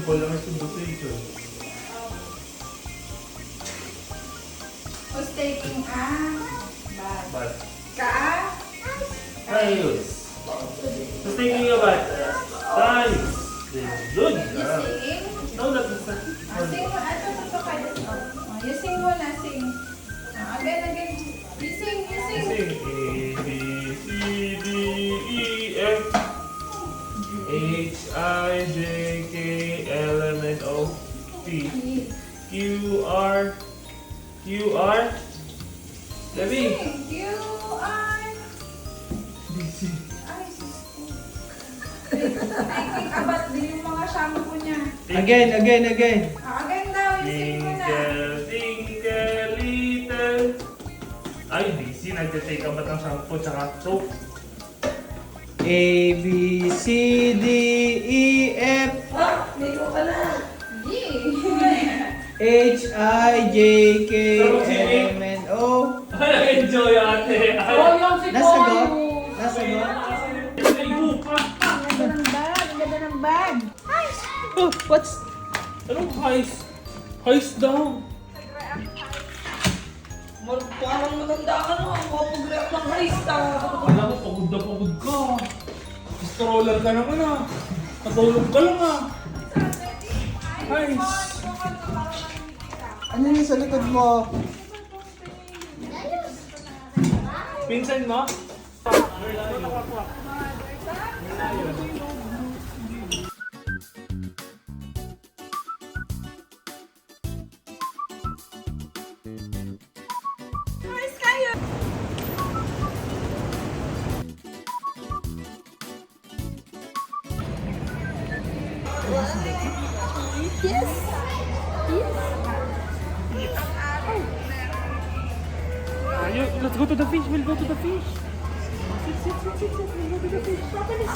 Kulang ito dosage. Who's taking a bath? But, Ayos. Who's taking a bath? Ayos. Good. You sing? No, that is not. Sing mo. Ito kayo. You sing mo na, sing. Again. You sing. Sing A, B, C, D, E, F, H, I, J, K, L, M, N, O, P, Q, R, Debbie. Sing. You are... B, C. Ay, sus ko. Taking a bath din yung mga shampoo niya. Again. Again daw, you sing mo na. Twinkle, little. Ay, busy. Nagtitake ka ba ng shampoo tsaka soap? A, B, C, D, E, F, H, I, J, K, L, M, N, O. Ay, enjoy ate. Nasagot? Ganda ng bag. Oh, what's... Anong heist? Heist daw. Parang matanda ka na, makapag-react ng heist Alam mo, pagod na pagod ka. Stroller ka naman ah. Natulog ka lang ah. Heist. Ano yun sa likod mo? Pinsan mo? Let's go to the fish. We'll go to the fish. Sit. We'll go to the fish. Properly.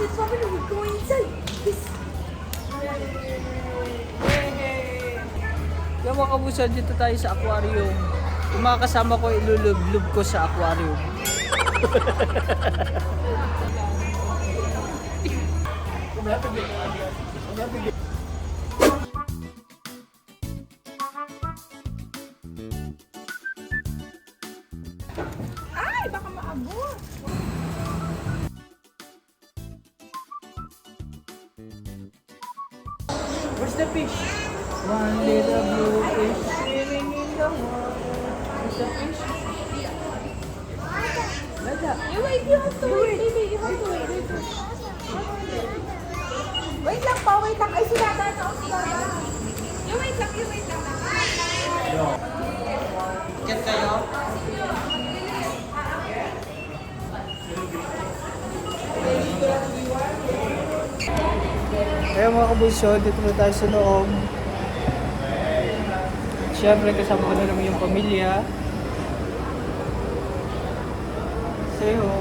We'll go inside. Yes. Yung mga kabusan, dito tayo sa aquarium. Yung mga kasama ko, ilulublob ko sa aquarium. Ay, baka maabot. Where's the fish? One little blue fish swimming in the water. Where's the fish? Lada. You wait, you have to wait, baby. You have to wait. Wait lang pa, wait lang. Ay, sinada na ako. You wait lang. Ket kayo? Kaya mga kabulso, dito na tayo sa loob. Siyempre kasama ko na naman yung pamilya. Say ho!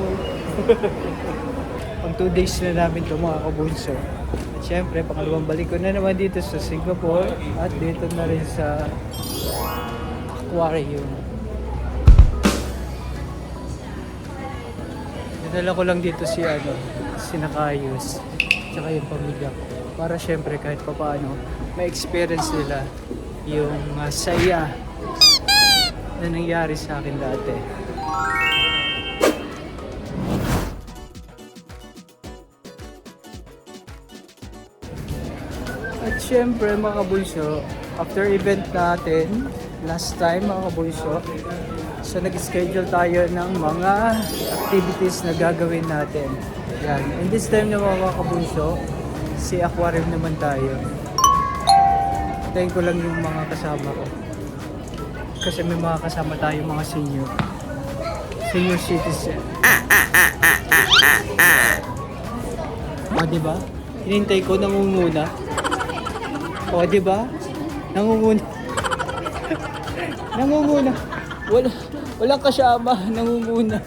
Pang 2 days na namin ito mga kabulso. At siyempre, pangalawang balik ko na naman dito sa Singapore at dito na rin sa aquarium. Dinala ko lang dito si Nakayos, tsaka yung pamilya ko. Para syempre kahit pa paano, ma-experience nila yung saya na nangyari sa akin dati. At syempre mga kabulso, after event natin, last time mga kabulso, so nag-schedule tayo ng mga activities na gagawin natin. Yan. And this time naman mga kabulso, si aquarium naman tayo. Hintayin ko lang yung mga kasama ko. Kasi may mga kasama tayo mga senior citizen. O diba? Hinintay ko, nangunguna. O diba? Nangunguna. Nangunguna. Walang kasama, nangunguna.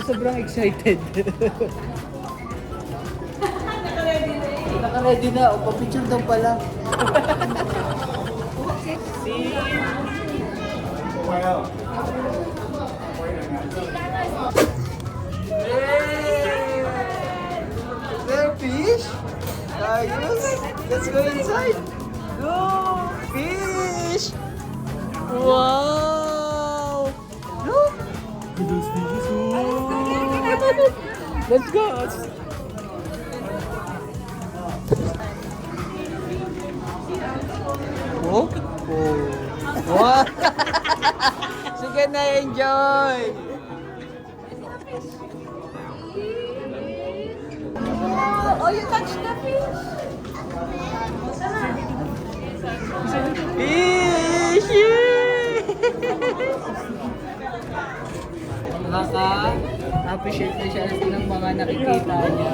Sobrang excited. Naka-ready na. O, pa-picture daw pala. There fish? Ayos. Let's go inside. Go! Fish! Wow! Look! Those fishes. Let's go! Oh? Oh. Wow! Sige na, enjoy! Oh, you touched the fish. Fish! Nakaka-appreciate na siya ng mga nakikita niya.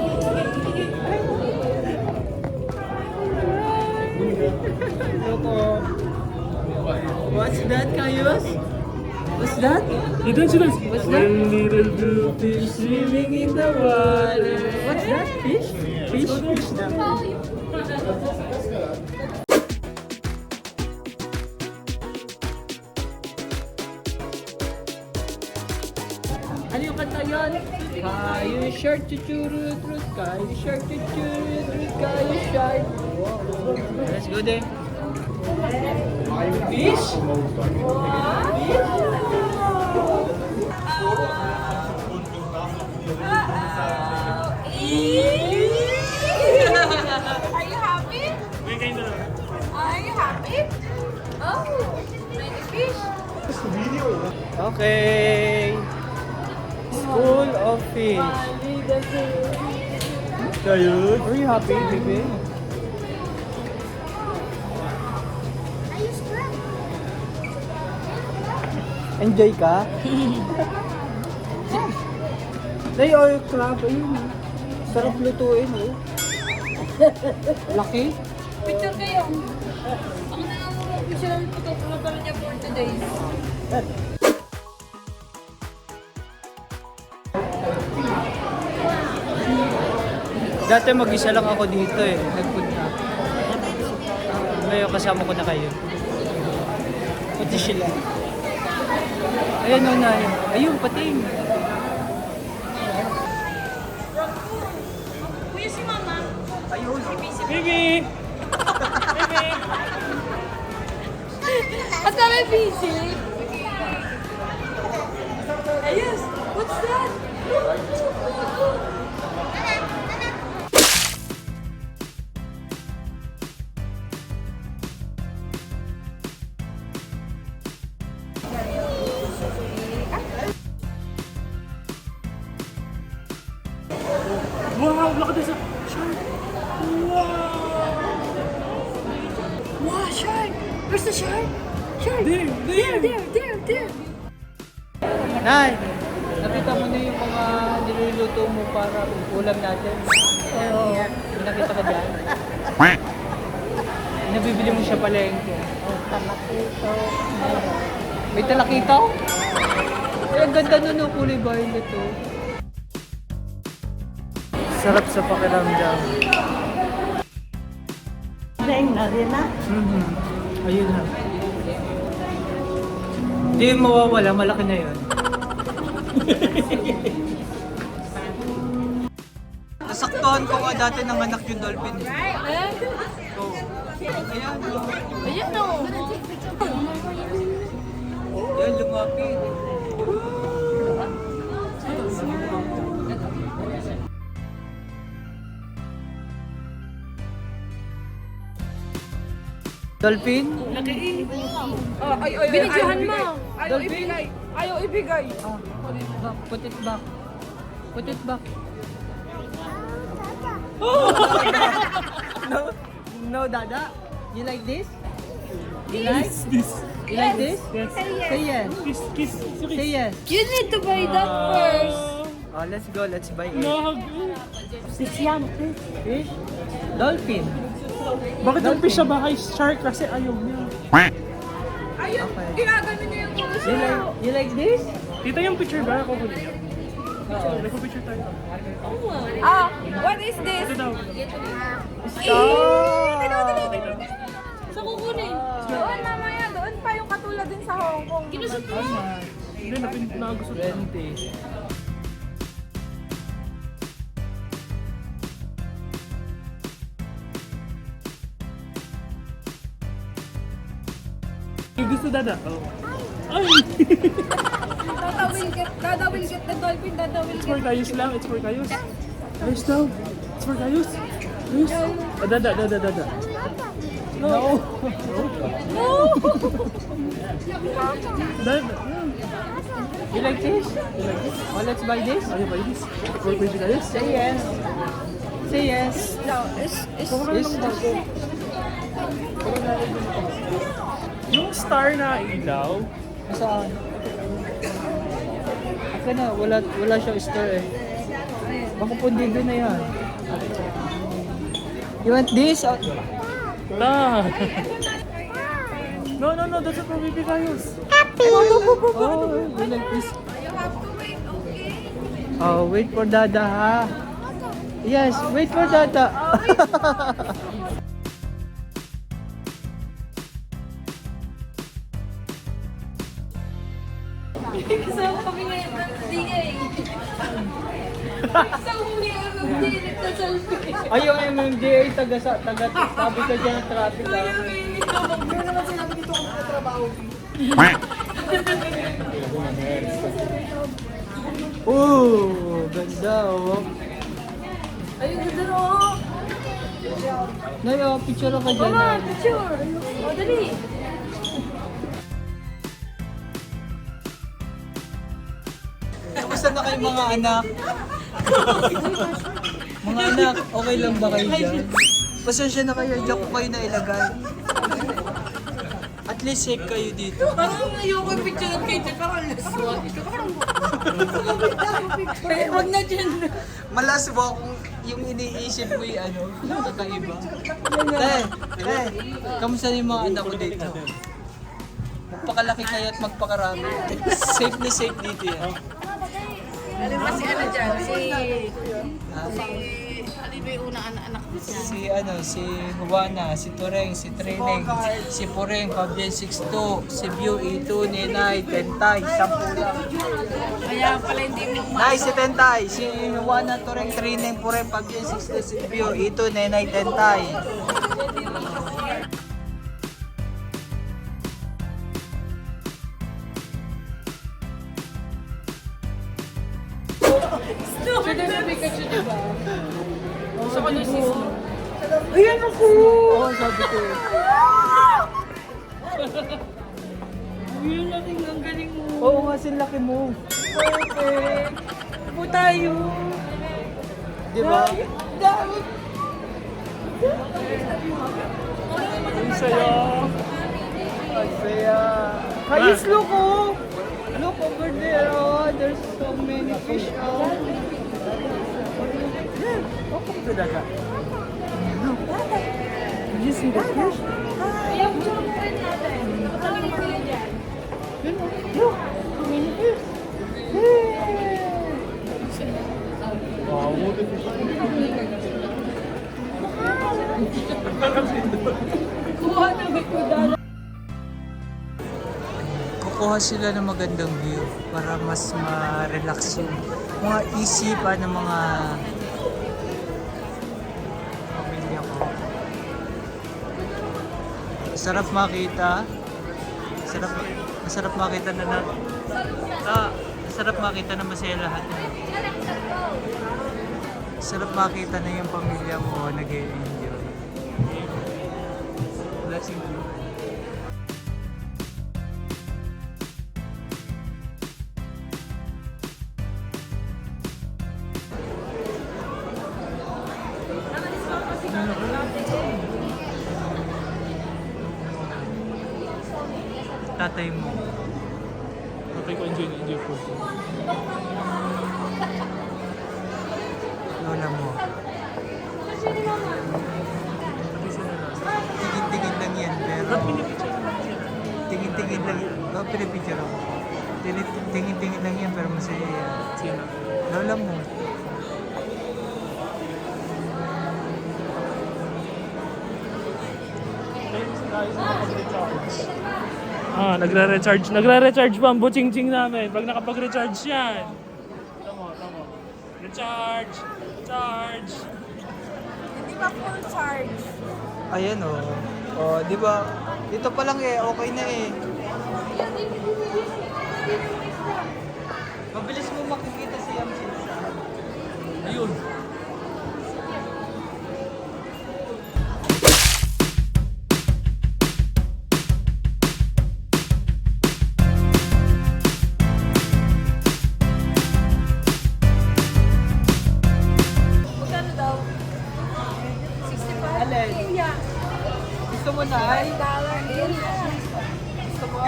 Loko. What's that, Kayos? What's that? You don't see this? What's that? One little blue fish swimming in the water. What's that? Fish? Fish? Fish na. Ano yung kanta yun? Kayo shark chuchurut rut, kayo shark chuchurut rut, kayo shark. Let's go there. Fish? Are you happy? Are you happy? Oh, like a fish. Okay. School of Fish. Kayo? Are you happy, baby? Enjoy ka? Day oil crab, ayun. Sarap lutuin, oh. Laki. Picture kayo. Ako na lang mag-picture ng photographer niya for today. Dati mag-isa lang ako dito eh. Nagpunta. Ngayon kasama ko na kayo. Pati sila. Ayan o na. Ayun, pating. Kuya si Mama. Ayun. Baby! At kami busy. Ayos. What's that? Wow, look at this shark! Wow, shark. Where's the shark? Shark. There. Nay, nakita mo na yung mga niluluto mo para ulam natin? Oo. May nakita ka dyan? Nabibili mo siya palengke. Talakito. May talakito? Ay, ang ganda nun, oh, kulay violet, oh. Sarap sa pakiramdam. Dahil na rin na. Ayun na. Hindi yung mawawala, malaki na yun. Nasaktuhan ko nga dati ng anak yung dolphin. Ayan. Oh. Ayan, oh. Ayan o. Yan, lumapit. Dolphin? Binidyohan mo. Dolphin? Ayaw ibigay. Back, put it back. Put it back. No, no, Dada. You like this? You like? You like this? Say yes. Kiss. Say yes. You need to buy that first. Oh, let's go. Let's buy it. Fish yan. Fish? Dolphin. Bakit yung fish siya ba kay shark? Kasi ayaw niya. Ayun, Okay. ginagano niya yung mga You like this? Tita yung picture ba? Ako kunin niya. Oo. Nagpo-picture tayo. what is this? Ito daw. Sa kukunin. Doon mamaya, doon pa yung katulad din sa Hong Kong. Kinusot mo. Hindi, nagusto ko. 20. Gusto dada. Oh. Ay! Dada will get the dolphin. Dada will It's for Kayus lang. It's for Kayus. Kayus daw. It's for Kayus. Kayus. Oh, dada. No. Dada. You like this? Oh, let's buy this? Ay, ba this? For Baby Kayus? Say yes. Say yes. No, it's Yes. Yung star na ilaw. Saan? Aka na, wala siya star eh. Baka pundido na yan. You want this? Oh, Ta. No, that's for Baby Kayus. oh, you like this? You have to wait, okay? Oh, wait for Dada ha. Yes, wait for Dada. Kasama kami ngayon ng DA. Kasama kami ngayon ng DA. Nagtaselfie. Ayaw yung MMDA, taga sabi ka dyan ng traffic lang. Pero naman sinabi dito kung nagtatrabaho. Oh, ganda oh. Ayun, ganda na oh. Nayo, picture ka dyan. Mama, picture. O, dali. Kamusta na kayo mga anak? Mga anak, okay lang ba kayo dyan? Pasensya na kayo, dyan ko kayo na ilagay. At least safe kayo dito. Parang ayoko yung picture ng KJ. Parang laswag. Wag na dyan. Malaswa kung yung iniisip mo yung ano, kakaiba. Kamusta na yung mga anak ko dito? Magpakalaki kayo at magpakarami. Safe na safe dito yan. Ano ba si ano dyan? Ano ba yung unang anak mo siya? Si Juana, si Tureng, si Trineng, si Pureng, Pabjen 62, si View, E2, Ninay, Tentay, 10 lang. Kaya pala hindi mo Nay, si Tentay, si Juana, Tureng, Trineng, Pureng, Pabjen 62, si View, E2, Ninay, Tentay. Pwede na Pikachu, di ba? Gusto ko yung sis mo. Ayan ako! Oo, sabi ko. Yung laki ng galing mo. Oo nga, sinlaki mo. Perfect. Po tayo. Di ba? Dami. Ang saya. Ang saya. Kayos, look oh! Look over there, oh. There's so many fish, oh. Welcome to Daga. Did you see the fish? Ayaw, picture mo rin natin. Pataling mo rin dyan. Look! So many fish! Wow, what the fish. Kuha na ba ito dala? Kukuha sila ng magandang view para mas ma-relax yung mga isipan ng mga pamilya ko. Sarap makita. Masarap makita masarap makita na masaya lahat. Sarap makita na yung pamilya mo nag-enjoy. Blessing to you. Tatay mo. Okay ko enjoy food. Lola mo. Tingin-tingin lang yan, pero... Tingin-tingin lang yan. Oh, pinipicture ako. Tingin-tingin lang yan, pero masaya yan. Sino? Lola mo. Nagre-recharge pa ang buching-ching namin pag nakapag-recharge yan. Tama. Recharge. Hindi ba full charge? Ayan o. Oh, di ba? Dito pa lang eh, okay na eh. Mabilis mo makikita si Yamsin sa... Ayun. Magkano daw? 65? Alin? Yeah. Gusto mo na ay? Gusto mo?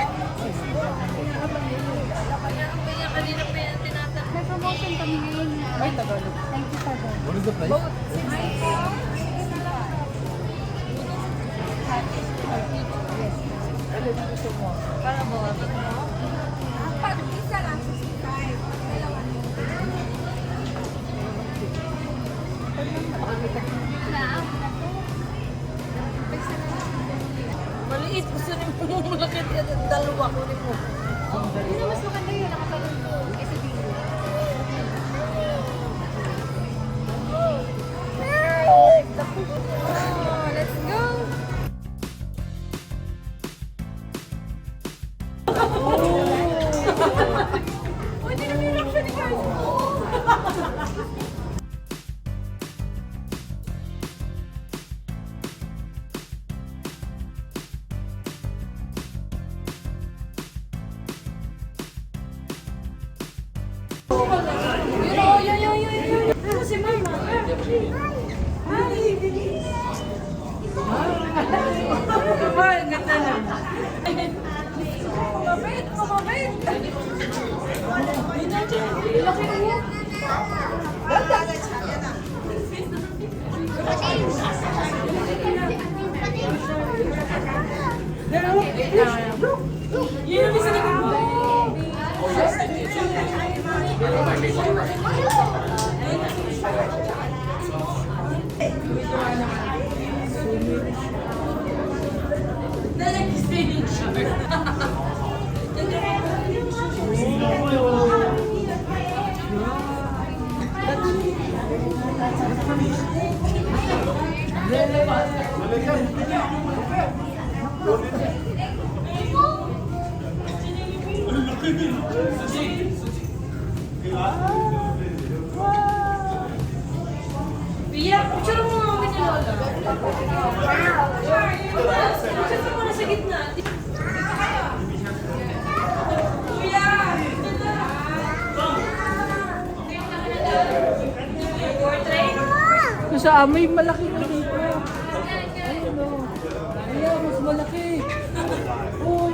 Kanina pa yan tinatanong. May promotion kami ngayon. Ay, Tagalog. Thank you for that. What is the price? Alin ang gusto mo? Para mo? Pag isa lang, 65. Dalawa na. Maliit. Gusto rin mo malakit yan. Dalawa ko rin mo. Hindi na mas maganda yun. Nakapanood ko. Kasi dito. Oh, let's go! Oh, hindi na may reaction ni Carl. Ano si Mama? Ay, bilis! Ay, ganda na. Kumabit! Kumabit! Laki na yan. Yun ang isa na Pia, picture mo nga kami ni Lola. Picture mo na sa gitna. Kuya! Portrait? Sa amoy, malaki na dito. Ayun o. Ayan, mas malaki. Oo.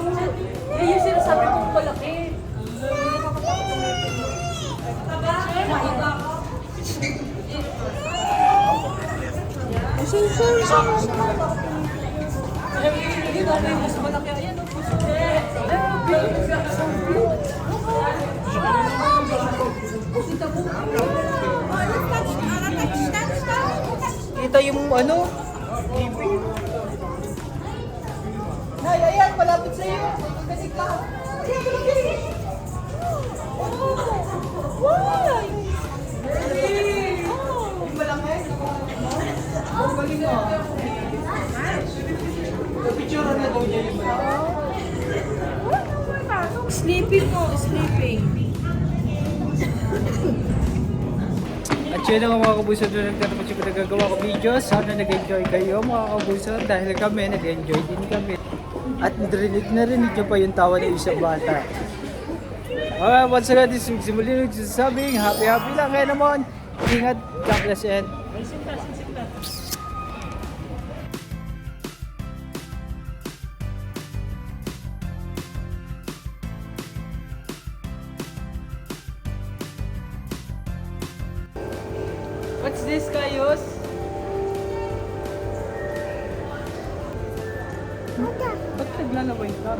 Eh, yung sinasabi kong malaki. Hindi ba may mas malaki? Ayan ang puso. Kita yung ano? Nay, ayan, malapit sa iyo. Kasi ka. Why? Yung malaki? Ang galing mo. Picture na daw niya yung malaki. Sleeping mo, sleeping. At yun ang mga kabuso doon nagtatapos yung nagagawa ko videos. Sana nag-enjoy kayo mga kabuso dahil kami nag-enjoy din kami. At narinig nyo pa yung tawa ng isang bata. Once again, this week, simulin yung sasabing happy lang kayo naman. Ingat, God bless and what's this, Kayos? Ba't naglalaway ka?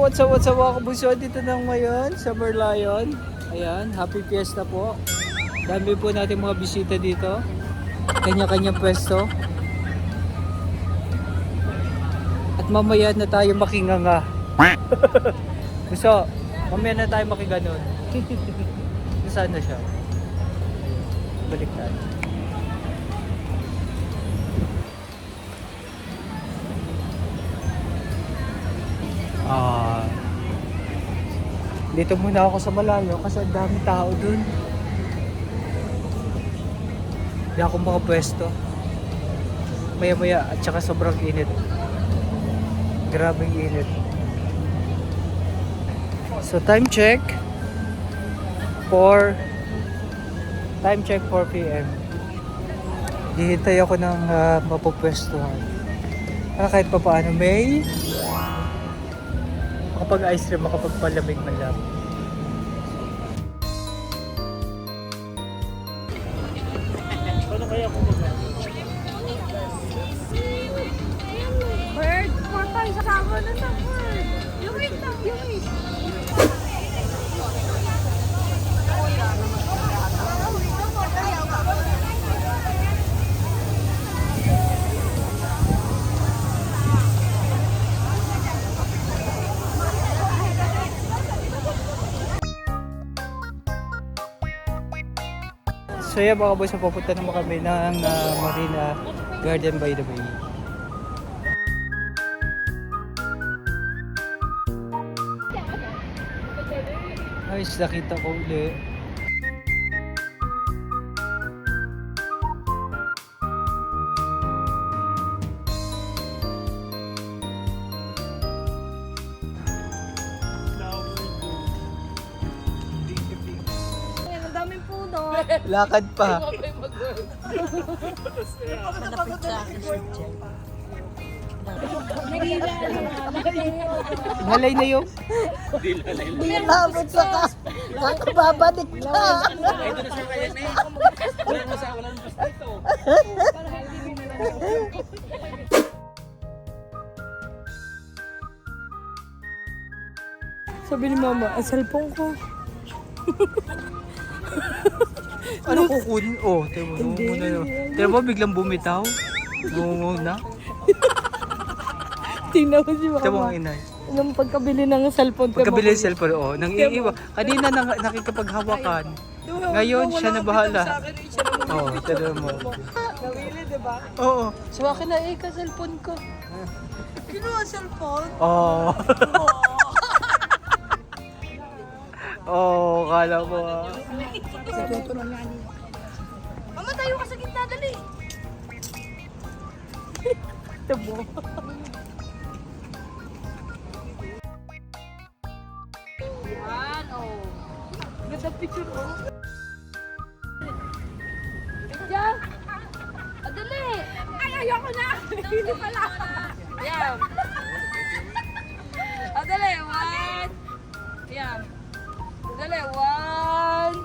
what's up mga kabunso? Dito na ngayon sa Merlion. Ayan, happy fiesta po. Dami po natin mga bisita dito. Kanya-kanyang pwesto. At mamaya na tayo makinganga. Gusto, mamaya na tayo makiganon. Saan na siya? Balik tayo. Dito muna ako sa malayo kasi ang dami tao dun. Hindi ako makapwesto. Maya-maya at saka sobrang init. Grabing init. So time check 4 p.m. Hihintay ako ng mapupwestuhan. Para kahit pa paano may makapag-ice cream, makapagpalamig man lang. Paano kaya kung Bird, 4 tayo sasama na sa bird. Yung wait lang, yung wait. So yeah mga boys, papunta naman kami ng Marina Garden by the Bay. Guys, nakita ko ulit. Ang daming puno. Lakad pa. Malapit sa akin si Jen. Halay na yung Hindi mabot sa ka. Nakababalik ka. Sabi ni mama, ang cellphone ko. ano kukunin? Oh, tayo mo muna yun. Tayo mo biglang bumitaw. Ngungo na. Tingnan mo si Tayo mo mama. ang inay. Nung pagkabili ng cellphone. Pagkabili ng cellphone, oh, nang iiwa. Kanina nakikipaghawakan. Ngayon, siya na bahala. Oo, tayo mo. Nawili, diba? Oo. So akin na cellphone ko. Kinuha cellphone? Oo. Oo, kala mo ah. Mama, tayo ka sa gitna, dali. Tabo. Yan, oh. Ganda picture, oh. Diyan. Dali. Ay, ayoko na. Hindi pala. Yan. Dali, 1. Yan. Dali, 1.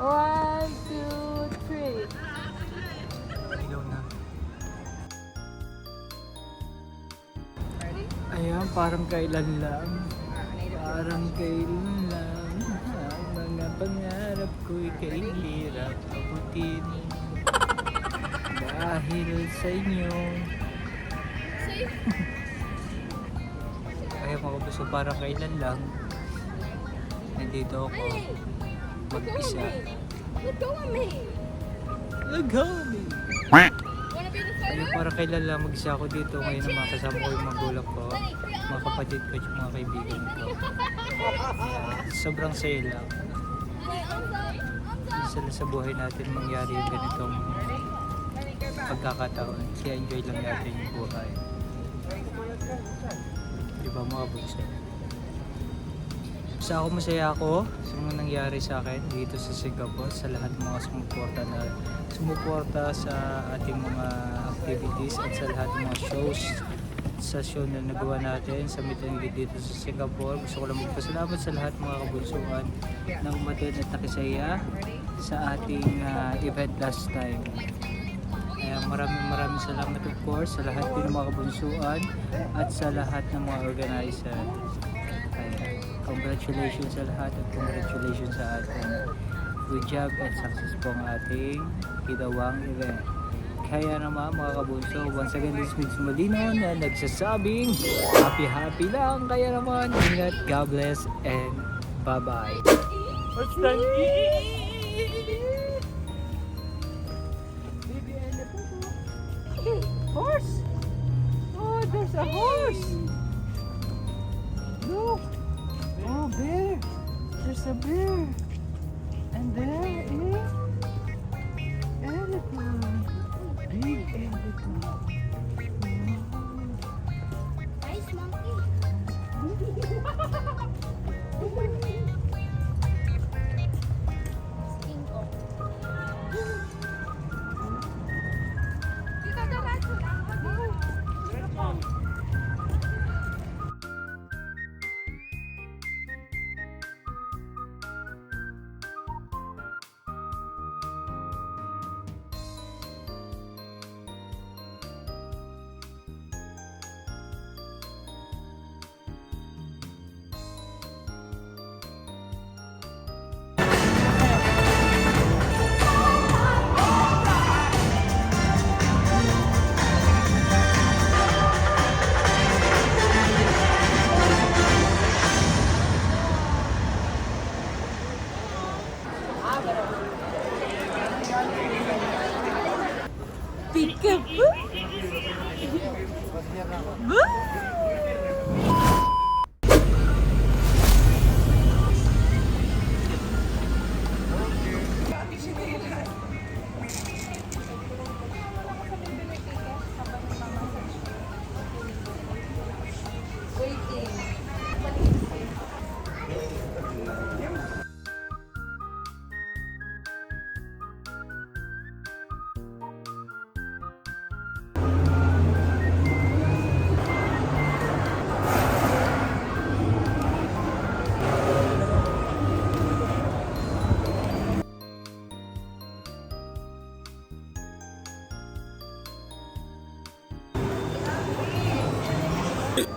1, 2, 3. Ilaw na. Ayan, parang kailan lang. Parang kailan lang. Ang mga pangarap ko'y kahirap abutin. Dahil sa inyo. Ayan mga kabuso, parang kailan lang. Nandito ako mag-isa. Let go of me. Lagami! Ayun, parang kailan lang mag-isa ako dito. Ngayon na makasama ko yung magulang ko, mga kapatid ko, at yung mga kaibigan ko. Sobrang saya lang. Isa na sa buhay natin mangyari yung ganitong pagkakataon. Kaya enjoy lang natin yung buhay. Diba mga bunso? Basta ako masaya ako sa mga nangyari sa akin dito sa Singapore, sa lahat ng mga sumuporta sa ating mga activities at sa lahat ng mga shows sa show na nagawa natin sa meet and greet dito sa Singapore. Gusto ko lang magpasalamat sa lahat mga kabunsuan ng umatid at nakisaya sa ating event last time. Maraming salamat of course sa lahat din ng mga kabunsuan at sa lahat ng mga organizer. Congratulations sa lahat at congratulations sa atin. Good job and success po ang ating ginawang event. Kaya naman mga kabunso, once again this is Molino na nagsasabing happy lang. Kaya naman ingat, God bless and bye bye. What's that? Baby elephant. Horse! Oh, there's a horse! Look! Oh, bear! There's a bear! And there is elephant! Big elephant! Nice monkey. King Kong. Dito, diretso lang.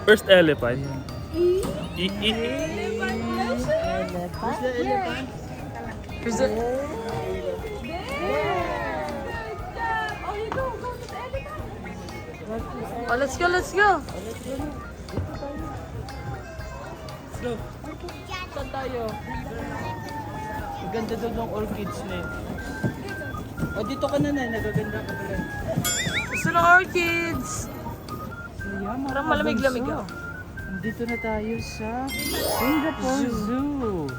First elephant. Where's the... Oh, let's go, let's go. Saan tayo? Ang ganda doon ng orchids na yun. O dito ka na nagaganda ka pala. Gusto ng orchids. Parang malamig-lamig ako. Nandito na tayo sa Singapore Zoo.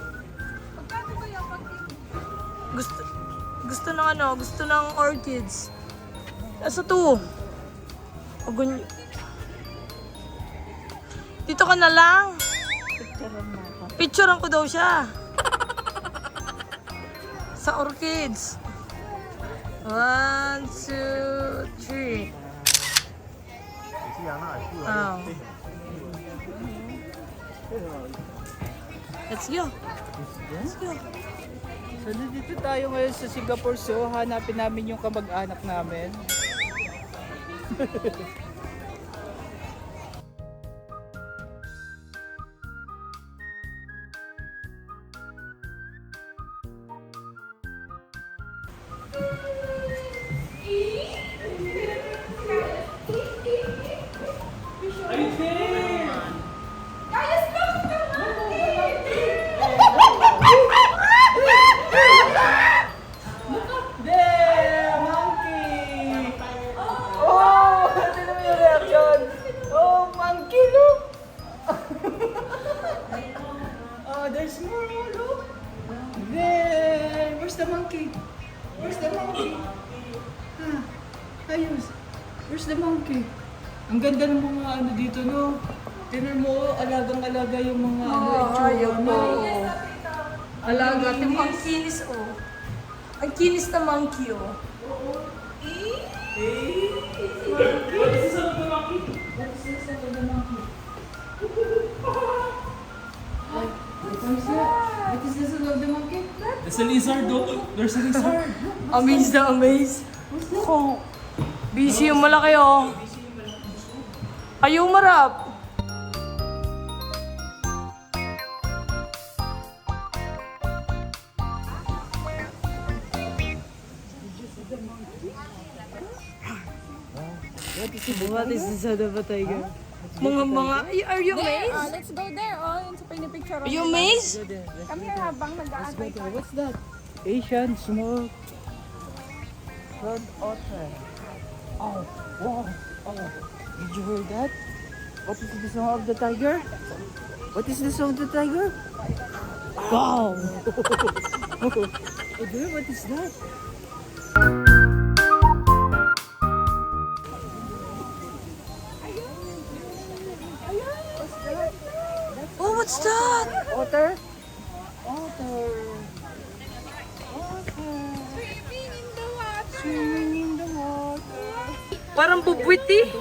Gusto ng ano, gusto ng orchids. Asa to? Dito ka na lang. Picturean ko daw siya. Sa orchids. 1, 2, 3. Oh. Let's go. Let's go. So nandito tayo ngayon sa Singapore Zoo. Hanapin namin yung kamag-anak namin. There! Monkey! Oh! Tignan mo yung reaction! Oh, monkey, look! Oh, there's more, look! There! Where's the monkey? Where's the monkey? Ayos! Where's the monkey? Ang ganda ng mga ano dito, no? Tignan mo, alagang-alaga yung mga itsura mo. Alaga, ang kinis oh. Ang kinis na monkey oh. What is this of the monkey? There's a lizard though. There's a lizard. Amaze na amaze. Oh, busy yung malaki oh. Ayaw marap. What is the sound of a tiger? Mga, are you amazed? Let's go there. Oh, yun sa pinipicture. Are you amazed? Come here habang nag-aantay ka. What's that? Asian smoke. Front otter. Oh, wow. Oh, did you hear that? What is the song of the tiger? What is the song of the tiger? Wow. Oh, dear, what is that? Oh, what's that? Otter? Otter. Swimming in the water. Parang bubwiti.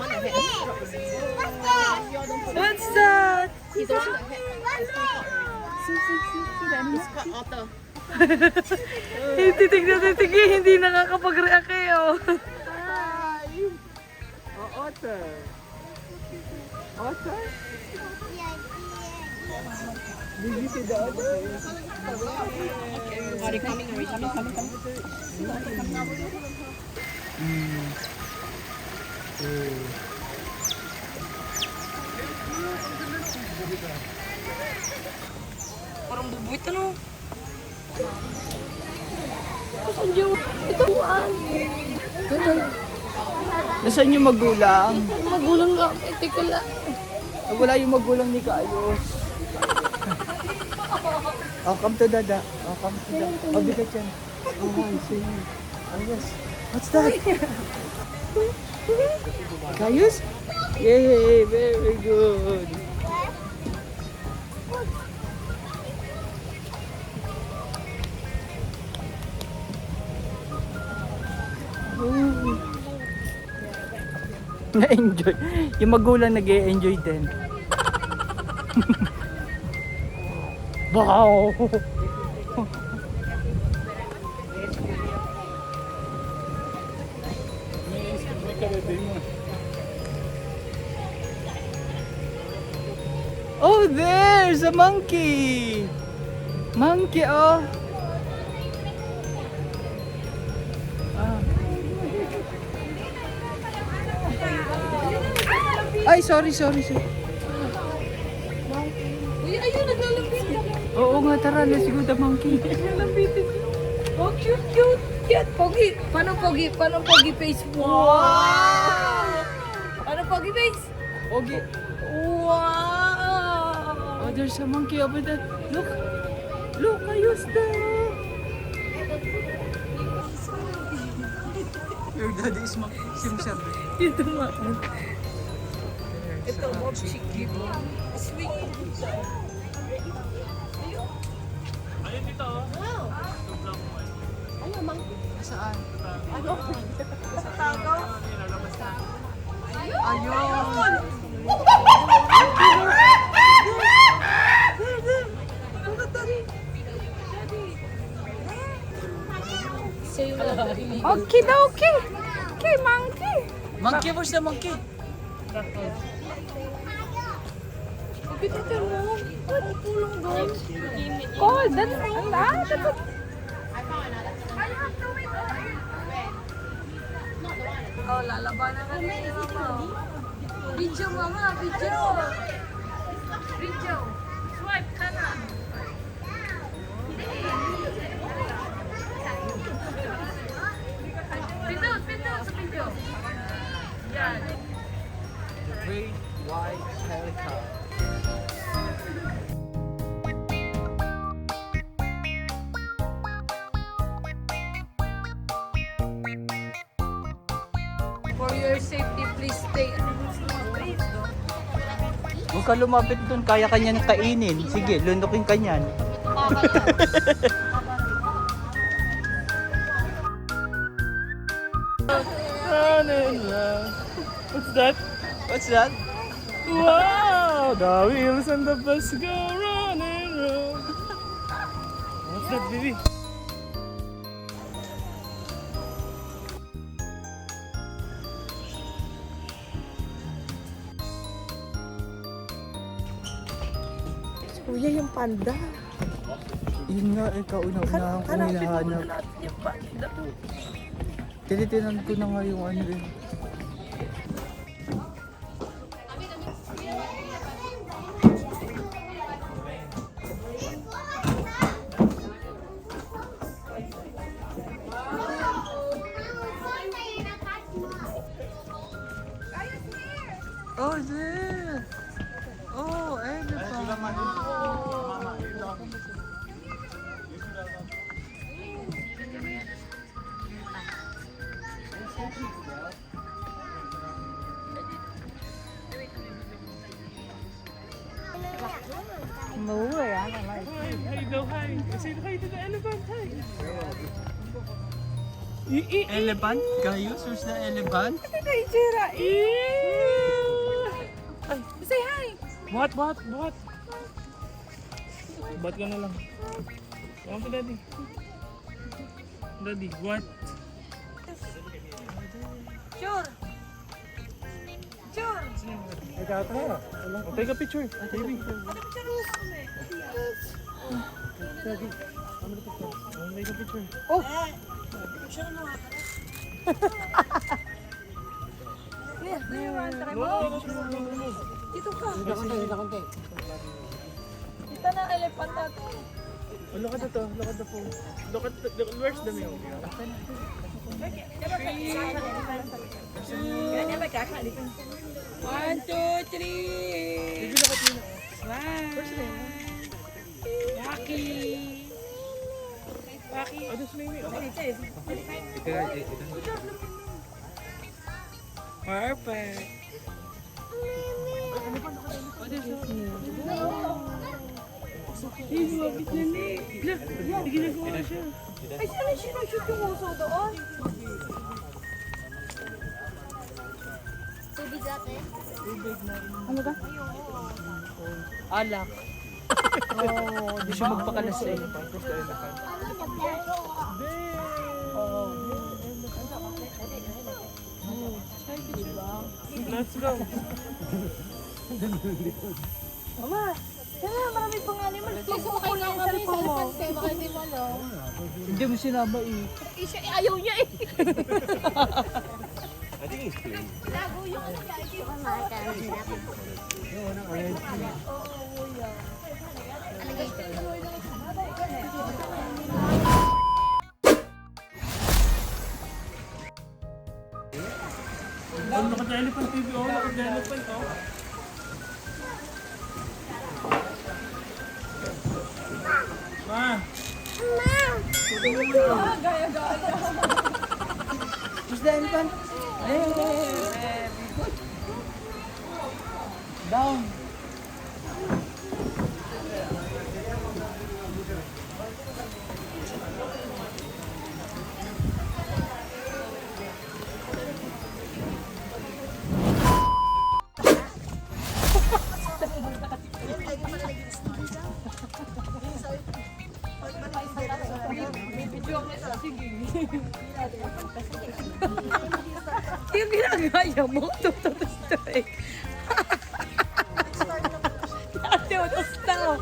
What's that? Hindi tignan, hindi nakakapag-react kayo. Oh, otter. Otter? Did you see the otter? Are you coming? Parang bubwiti no? Nasaan yung magulang? Magulang nga. Teka lang. Wala yung magulang ni Kaayos. Oh, come to Dada. Oh, come to Dada. Oh, bigat yan. Oh, hi, see you. Oh, yes. What's that? Kaayos? Yay, very good. Ooh. Na-enjoy. Yung magulang nag-e-enjoy din. Wow! Oh, there's a monkey! Monkey, oh! Ay, sorry. Uy, ayun, naglalapit. Oo nga, tara, let's go the monkey. Naglalapit. Oh, cute. Pogi. Paano pogi face? Wow! Paano pogi face? Okay. Wow! Oh, there's a monkey over there. Look, ayos there. Your daddy is simsam. Ito nga. Ito, mopchiki mo. Sweet. Ayun dito oh. Saan? Sa tago. Ayun. Okay, okay. Okay, monkey. Monkey, where's the monkey? Ito mo. Tulong doon. Cold. That's what. Oh, lalabanan ka na yung mama. Video, mama. Video. Swipe kanan. Pindot sa video. Yan. Great white helicopter. For your safety, please stay. Huwag ka lumapit dun, kaya kanyan kainin. Sige, lunukin kanyan. What's that? What's that? Wow! The wheels and the bus go round and round. What's that, baby? Kuya, yung panda. Yun nga, kauna-una ang hinahanap. Natin yung panda. Tinitinan ko na nga yung ano eh. Oh, yeah. Oh, elephant. Mũ rồi á, này mày. Hi daw, hi. Say hi to the elephant, hi. Elephant? Gayus, where's the elephant? Say hi! What? What ka na lang? Come to daddy. Daddy, what? Sure. Sure. Oh, take a picture. Baby. Take a picture. No. Dito ka. Kita na elephant natin. Oh, look at the phone. Look at where's the mail? One, two, three. Baby, look at me. Waki. Waki. Oh, this Mimi. Perfect. Lumapit na ni. Look, may ginagawa siya. Ay, saan na sinashoot yung uso doon? Tubig natin. Alak. Oh, di siya magpakalasing. Ano ba? Let's go. Mama, kaya marami pang animal. Please, okay nga kami sa elephant baka hindi mo alam. Hindi mo sinama eh. Ayaw niya eh. I think it's clean. Lago yung ano niya. Oh, look at the elephant, baby. Oh, look at the elephant. Oh. Ma. Where's the elephant? Down. Yung ginagaya mo, tututustoy. Ate, utos na ko.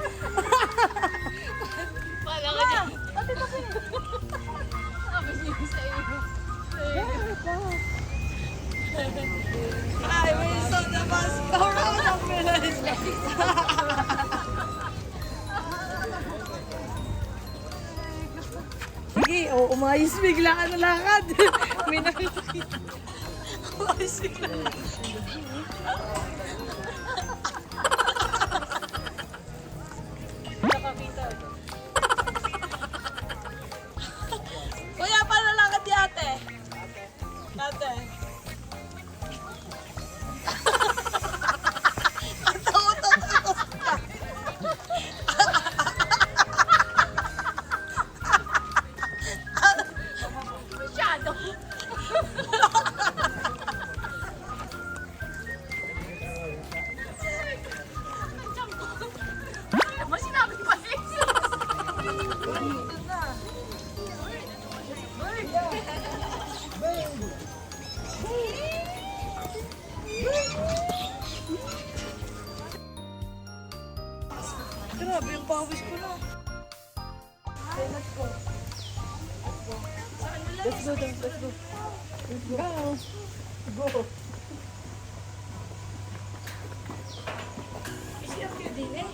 Wala ka niya. Ate, ito kayo. Sabi niyo sa iyo. I will so the bus go round the village. Sige, umayos bigla ka na lakad. May nakikita. Umayos bigla. Nakakita. Kuya, paano lakad di ate? Ate. Masyado. Mas sinabi ko pa Grabe yung pawis ko na. Okay, let's go. Let's go down, let's go. Go. Isiyap yun din eh.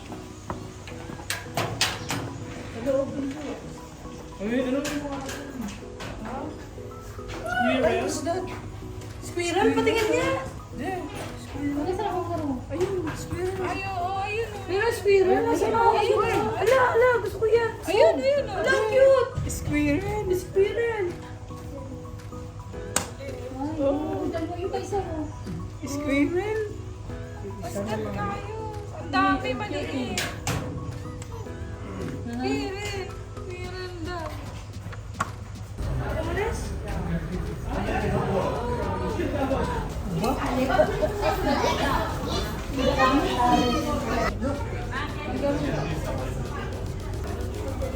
Ay, ano yung mga... Squirrel? What's that? Squirrel? Patingin niya. Ayun, squirrel. Ayun, oh, ayun. Meron squirrel. Nasaan ako? Ayun. Ala, gusto ko yan. Ayun, ayun. Ala, cute. Squirrel. Squirrel. Squirrel. Basket kayo. Ang dami maliit. Pirin. Pirin daw.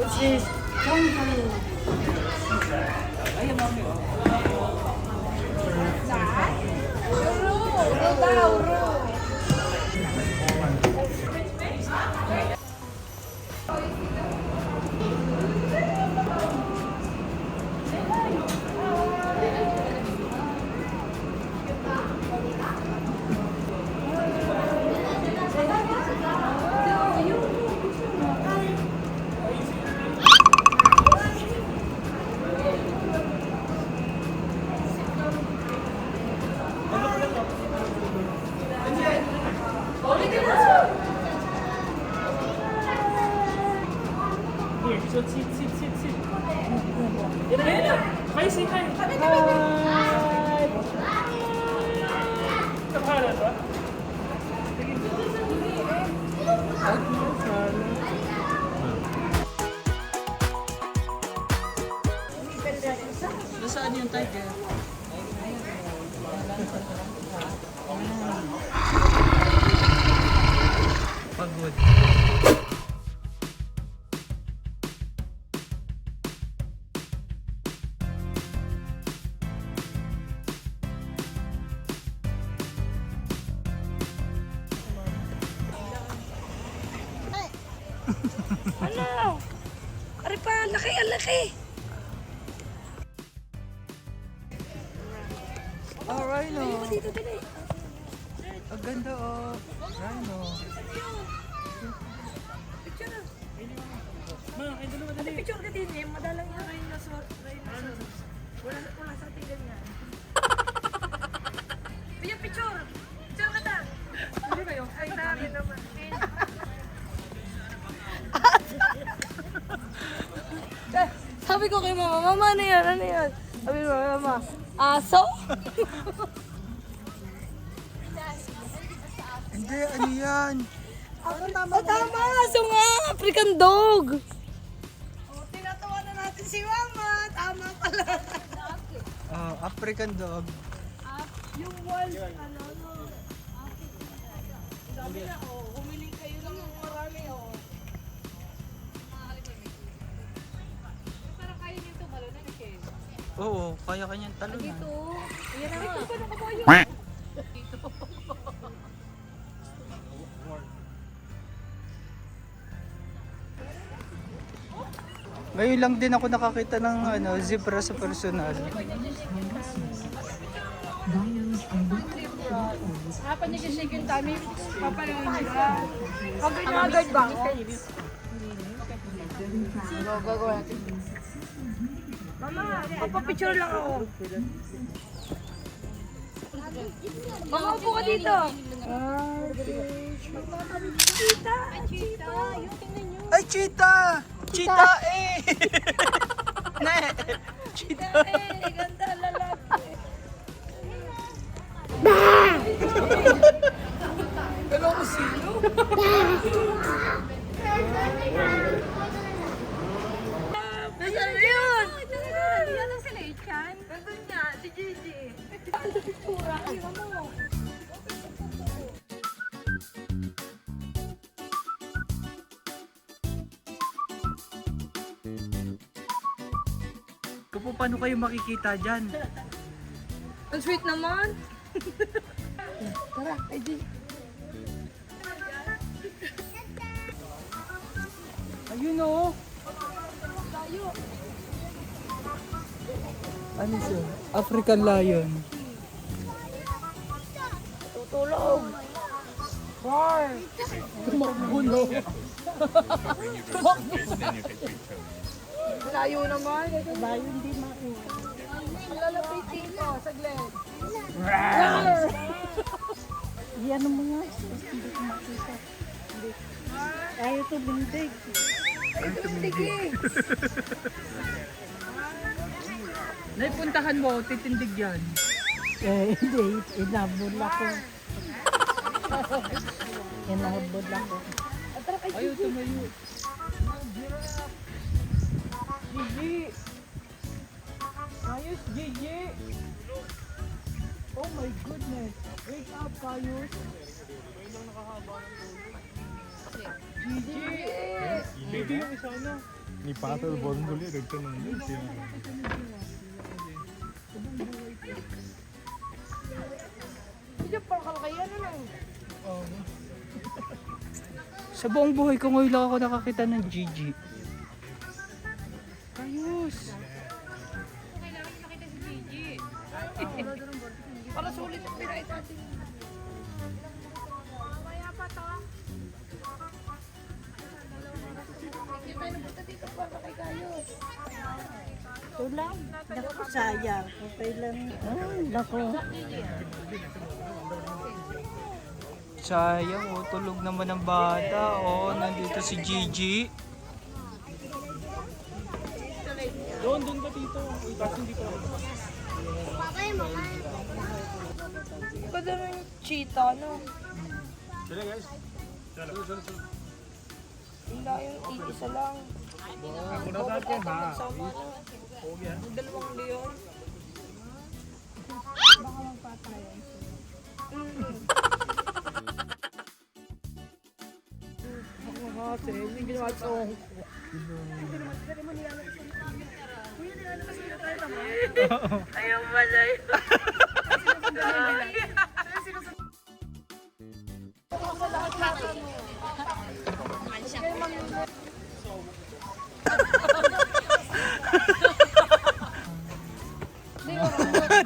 What's this? Kangaroo. Uro. Uro daw, uro. Here, so sit. Yan. Hi, say hi. Hi. Kapalan ba? Nasaan yung tiger? Pagod. Ano? Ari pa, laki, ang laki. Oh, rhino. Dito, dali. Ang ganda oh. Rhino. Picture na. Ma, kayo dalawa dali. Picture ka din eh. Madalang yung rhinoceros. Wala sa tingin yan. Picture. Picture ka ta. Hindi kayo. Ay, dami naman. Sabi ko kay mama, mama, ano yan? Ano yan? Sabi mo, mama, aso? Hindi, ano yan? Tama, aso nga, African dog. Tinatawa na natin si Mama. Tama pala. Oh, African dog. Yung wolf, ano, no. Sabi na, oh, humiling kayo ng marami, oh. Parang kaya niyo tumalon na kayo. Oo, kaya kanyang talunan. Yan na nga. Ngayon lang din ako nakakita ng zebra sa personal. Hapa niya siya shake yung tummy. Papalawin nila. Agad ba ako? Gagawa natin. Mama, papapicture lang ako. Mama, upo ka dito. Cheetah. Yung tingnan nyo. Ay, cheetah! Cheetah eh! Ne! Cheetah! Ganda lalaki. Pero ako sino? Nasaan na yun? Yan ang sila, Ichan. Nandun niya, si Gigi. Kupo, paano kayo makikita dyan? Ang sweet naman. Tara, Gigi. Ayun oh! Ano siya? African lion. Tutulog. War! Tumakbulo. Layo naman. Layo hindi Lalapit dito, saglit. ano mo nga. Hindi ko makita. Ayaw to bindig. Naipuntahan mo, titindig yan. Hindi. Inabol ako. Inabol ako. Ayaw tumayo. Gigi! Ayos, Gigi! Oh my goodness! Wake up, Kayos! Gigi! Gigi yung isa na. Ni Patel Bondoli, nagtanong din siya. Sa buong buhay ko ngayon lang ako nakakita ng Gigi. Ayos! Para sulit ang pinakit natin. Hindi tayo nagpunta dito para kay Gayos. Ito lang. Naku, sayang. Okay lang. Naku. Sayang, oh, tulog naman ang bata. Oh, nandito si Gigi. Doon ka dito. Kasi hindi ko. Ganda ng cheetah, no? Sila guys. Sila. Hindi yung isa lang. Ako na natin ha. Sama na. Ang dalawang leon. Kasi hindi ginawa sa ohong ko. Ayaw malay.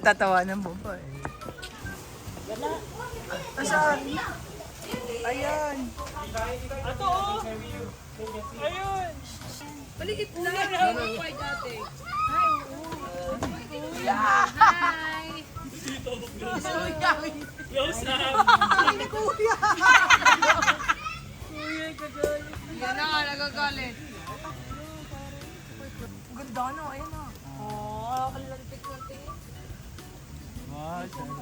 Tatawa ng buba eh. Asan? Ayan. Ato oh! Ayun! Paligid na. Hi, dati. Yan na nga, nagagalit. Ganda no, ayun na. Oh, kalantik-lantik. Wow, sana.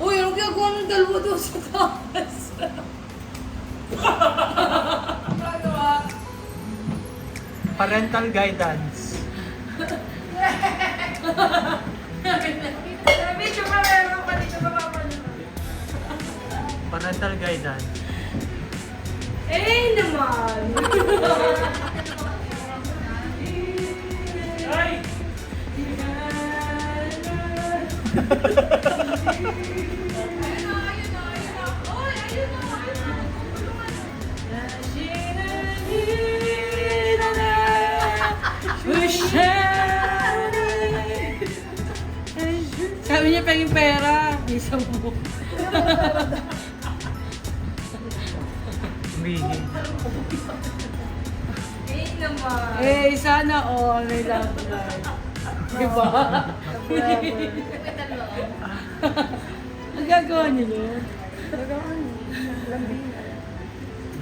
Uy, anong ginagawa ng dalawa doon sa taas? Parental guidance. Medyo pa meron pa dito mapapanood. Parental guidance. Eh naman! Ay! Sabi niya penging pera. Isang mo. Umihi. Eh naman. Eh, sana all may love life. Diba? Ang gagawa niyo?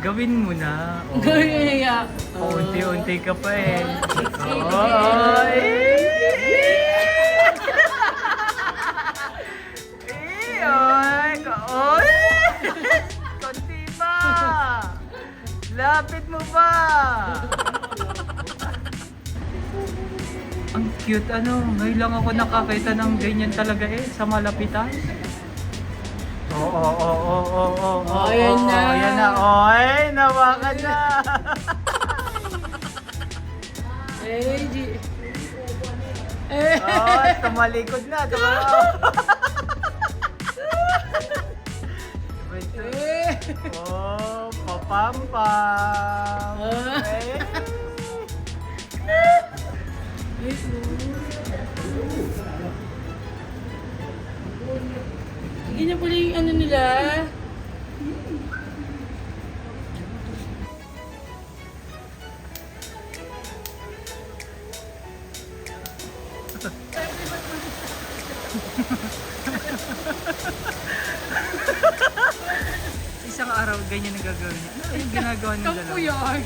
Gawin mo na. Oh. Gaya. Unti-unti ka pa eh. Oy! Konti pa! Lapit mo ba? Ang cute ano. Ngayon lang ako nakakita ng ganyan talaga eh. Sa malapitan. Oo. Ayan na. Ayan na. Oy! Nawakan na. Eh, Oh, tumalikod na. Wait, oh, papampam. sila. Isang araw, ganyan ang gagawin niya. Ano yung ginagawa niya dalawa? Yan.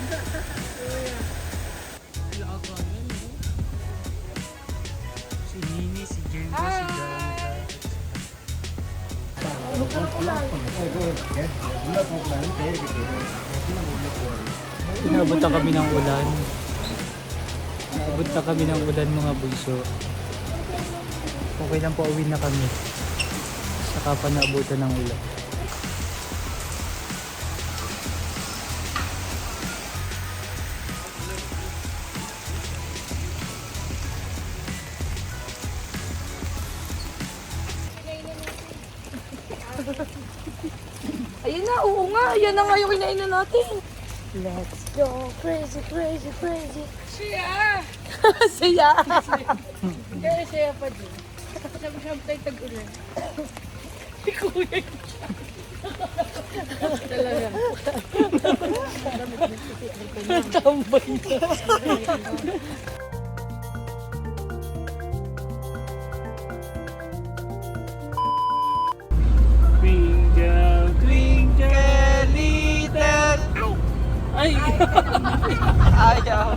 Si Nini, si Jenga, si Janga. Inabot na kami ng ulan. Inabot na kami ng ulan mga bunso. Okay lang po, uwi na kami. Saka pa naabutan ng ulan. Ayun na, oo nga. Yan na nga yung kinainan natin. Let's go crazy, crazy, crazy. Siya! Siya! Kaya siya pa din. Sabi-sabi tayo tag-ulan. Si Kuya yun. Talaga. Tambay na. Twinkle, twinkle, little... Ay! Ayaw!